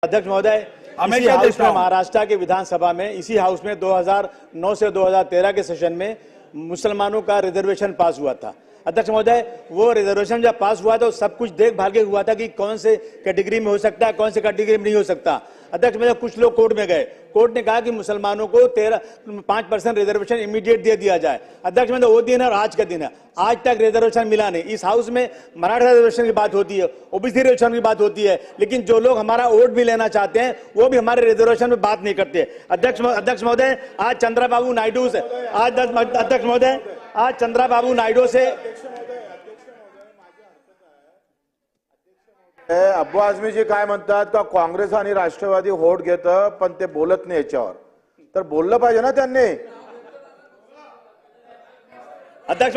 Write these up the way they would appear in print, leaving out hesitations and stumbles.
अध्यक्ष महोदय, इसी हाउस में महाराष्ट्र के विधानसभा में इसी हाउस में 2009 से 2013 के सेशन में मुसलमानों का रिजर्वेशन पास हुआ था। अध्यक्ष महोदय, वो रिजर्वेशन जब पास हुआ तो सब कुछ देख भाल के हुआ था कि कौन से कैटेगरी में हो सकता है, कौन से कैटेगरी में नहीं हो सकता। अध्यक्ष महोदय, कुछ लोग कोर्ट में गए, कोर्ट ने कहा कि मुसलमानों को 5% रिजर्वेशन इमीडिएट दे दिया जाए। अध्यक्ष महोदय, वो दिन है और आज का दिन है, आज तक रिजर्वेशन मिला नहीं। इस हाउस में मराठा रिजर्वेशन की बात होती है, ओबीसी रिजर्वेशन की बात होती है, लेकिन जो लोग हमारा वोट भी लेना चाहते हैं वो भी हमारे रिजर्वेशन में बात नहीं करते। अध्यक्ष महोदय, आज चंद्रबाबू नायडू से अध्यक्ष महोदय, आज चंद्रबाबू नायडू से अब्बू आझमीजी काय म्हणतात का काँग्रेस आणि राष्ट्रवादी होट घेतं पण ते बोलत नाही याच्यावर, तर बोललं पाहिजे ना त्यांनी। अध्यक्ष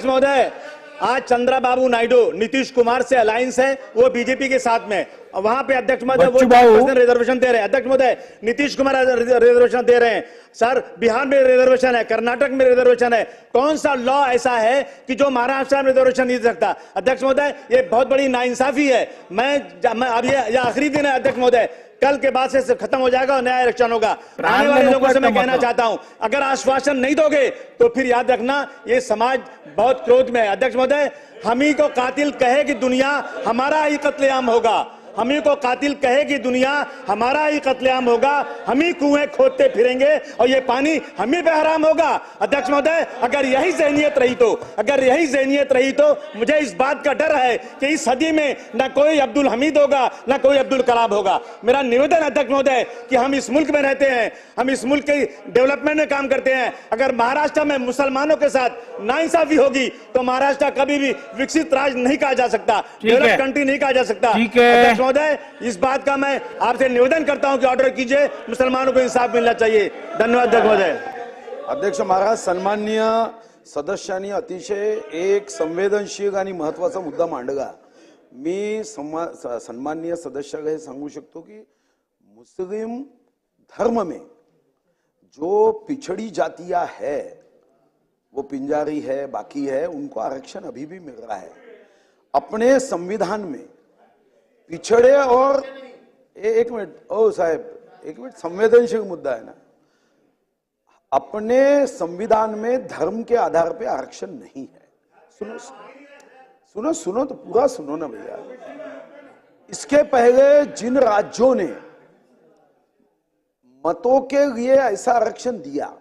महोदय, आज चंद्रबाबू नायडू नीतीश कुमार से अलायंस है, वो बीजेपी के साथ में, वहां पे अध्यक्ष महोदय वो रिजर्वेशन दे रहे हैं। अध्यक्ष महोदय, नीतीश कुमार रिजर्वेशन दे रहे हैं सर, बिहार में रिजर्वेशन है, कर्नाटक में रिजर्वेशन है। कौन सा लॉ ऐसा है कि जो महाराष्ट्र में रिजर्वेशन नहीं दे सकता? अध्यक्ष महोदय, ये बहुत बड़ी नाइंसाफी है। मैं अब ये आखिरी दिन है अध्यक्ष महोदय, कल के बाद से खत्म हो जाएगा और नया इलेक्शन होगा। आने वाले लोगों से मैं कहना चाहता हूं, अगर आश्वासन नहीं दोगे तो फिर याद रखना ये समाज बहुत क्रोध में है। अध्यक्ष महोदय, हम ही को कातिल कहे कि दुनिया हमारा ही कत्लेआम होगा, हम ही को कातिल कहे कि दुनिया हमारा ही कत्लेआम होगा, हम ही कुएं खोदते फिरेंगे और ये पानी हम ही पे हराम होगा। अध्यक्ष महोदय, अगर यही ज़हनियत रही तो मुझे इस बात का डर है कि इस सदी में न कोई अब्दुल हमीद होगा न कोई अब्दुल कलाम होगा। मेरा निवेदन अध्यक्ष महोदय कि हम इस मुल्क में रहते हैं, हम इस मुल्क के डेवलपमेंट में काम करते हैं। अगर महाराष्ट्र में मुसलमानों के साथ नाइंसाफी होगी तो महाराष्ट्र कभी भी विकसित राज्य नहीं कहा जा सकता, डेवलप कंट्री नहीं कहा जा सकता। महोदय, इस बात का मैं आपसे निवेदन करता हूं कि ऑर्डर कीजिए, मुसलमानों को इंसाफ मिलना चाहिए। धन्यवाद अध्यक्ष महोदय। अध्यक्ष महाराज, सन्माननीय सदस्यांनी अतिशय एक संवेदनशील आणि महत्वाचा मुद्दा मांडला। मी सन्माननीय सदस्याला हे सांगू शकतो की मुस्लिम धर्म में जो पिछड़ी जातियां है, वो पिंजारी है, बाकी है, उनको आरक्षण अभी भी मिल रहा है। अपने संविधान में पिछड़े और एक मिनट ओ साहब, एक मिनट, संवेदनशील मुद्दा है ना। अपने संविधान में धर्म के आधार पे आरक्षण नहीं है। सुनो तो पूरा सुनो ना भैया। इसके पहले जिन राज्यों ने मतों के लिए ऐसा आरक्षण दिया,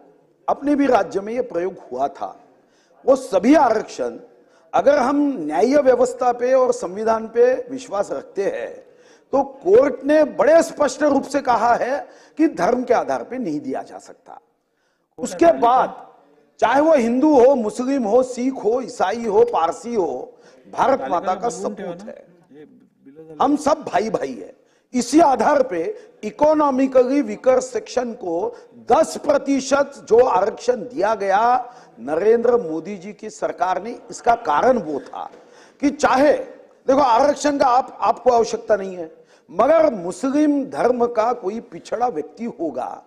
अपने भी राज्य में यह प्रयोग हुआ था, वो सभी आरक्षण अगर हम न्याय व्यवस्था पे और संविधान पे विश्वास रखते हैं तो कोर्ट ने बड़े स्पष्ट रूप से कहा है कि धर्म के आधार पे नहीं दिया जा सकता। उसके बाद चाहे वो हिंदू हो, मुस्लिम हो, सिख हो, ईसाई हो, पारसी हो, भारत माता का सपूत है, हम सब भाई भाई है। इसी आधार पे इकोनॉमिकली वीकर सेक्शन को 10% जो आरक्षण दिया गया नरेंद्र मोदी जी की सरकार ने, इसका कारण वो था कि चाहे देखो आरक्षण का आपको आवश्यकता नहीं है, मगर मुस्लिम धर्म का कोई पिछड़ा व्यक्ति होगा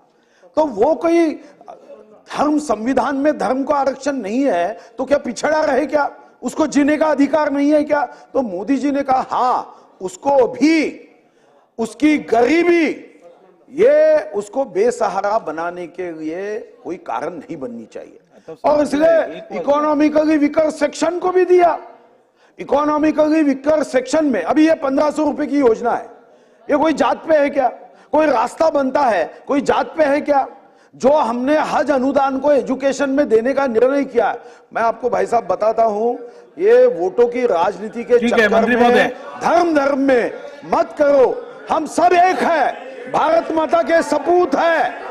तो वो कोई धर्म, संविधान में धर्म को आरक्षण नहीं है तो क्या पिछड़ा रहे क्या? उसको जीने का अधिकार नहीं है क्या? तो मोदी जी ने कहा हाँ, उसको भी उसकी गरीबी ये उसको बेसहारा बनाने के लिए कोई कारण नहीं बननी चाहिए, और इसलिए इकोनॉमिकली वीकर सेक्शन को भी दिया। इकोनॉमिकली वीकर सेक्शन में अभी ये 1500 रुपए की योजना है, ये कोई जात पे है क्या? कोई रास्ता बनता है कोई जात पे है क्या? जो हमने हज अनुदान को एजुकेशन में देने का निर्णय किया है, मैं आपको भाई साहब बताता हूं, ये वोटों की राजनीति के चक्कर में धर्म में मत करो। हम सब एक है, भारत माता के सपूत है।